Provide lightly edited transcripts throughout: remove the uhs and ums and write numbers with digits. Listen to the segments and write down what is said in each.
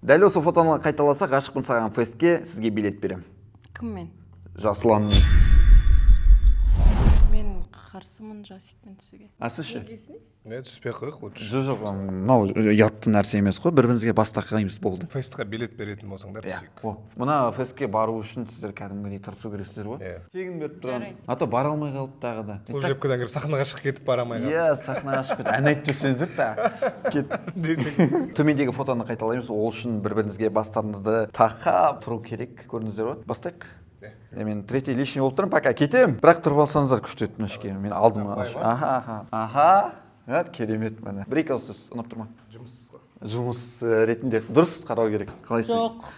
Дәл осы фотоны қайталасақ, ғашықпын саған фестке сізге билет берем. Кіммен? Жасұлан. Мен қарсымын жасикпен түсуге. Сіз ше? Не, түспей қойық лучше. Жоқ, мынау ұятты нәрсе емес қой, бір-біріңізге бас тақаймыз болды. Фестқа билет беретін болсаңдар түсейік. Мына фестке бару үшін сіздер кәдімгідей тырысу керексіздер ғой. Тегін беріп тұрамын. А то бара алмай қалып тағы да. Служебкадан кіріп сахнаға шығып кетіп бара алмай қалып. Иә, сахнаға шығып кетіп ән айтып жүрсеңіздер та кет Десең. төмендегі фотоны қайталаймыз. Ол үшін бір-біріңізге бастарыңызды тақап тұру керек, көрдіңіздер ғой. Бастайық. Мен третий лишний болып тұрмын, пока кетем. Бірақ тұрып алсаңыздар күшті еді мынашке. Мен алдым. Аха. Керемет міне. Бір-екі ауыз сөз ұнап тұрма. Жұмыс ретінде дұрыс қарау керек. Қалайсың? Жоқ.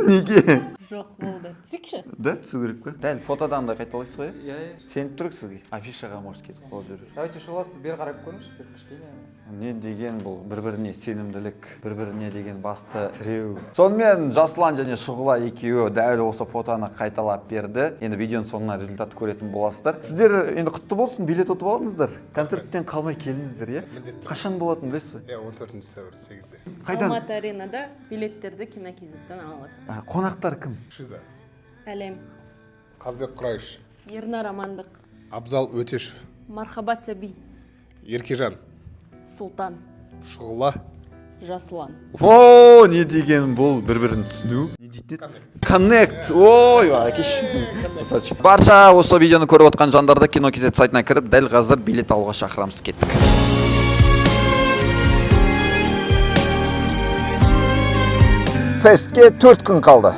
Неге? Жоқ болды. Түсікші? Да, түсу керек қой. Дәл фотодан да қайталайсыз ғой? Иә. Сеніп тұрық сізге. Афишаға может кетіп қалып жүрер. Давайте шоласыз бері қарап көріңізші, бір кішкене. Не деген бұл бір-біріне сенімділік, бір-біріне деген басты тіреу. Сонымен Жасұлан және Шұғыла екеуі дәл осы фотоны қайталап берді. Енді видеоның соңына результатты көретін боласыздар. Сіздер енді құтты болсын, билет ұтып алдыңыздар. Концерттен қалмай келдіңіздер, иә? Қашан болатынын білесіз? 14 сәуір 8-де. Қайдан? Алматы аренада билеттерді кинокизеттен аласыз. Қонақтар кім? Шиза. Әлем. Қазбек Құрайыш. Ернар Амандық. Абзал Өтешев. Мархабат Сәби. Еркежан. Сұлтан. Шұғыла. Жасұлан. О, не деген бұл бір-бірін түсіну? Не дейтін еді? Коннект. Ой, әкеш. Барша осы видеоны көріп отқан жандарды кинокизет сайтына кіріп, дәл қазір билет алуға шақырамыз, кеттік. Фестке 4 күн қалды.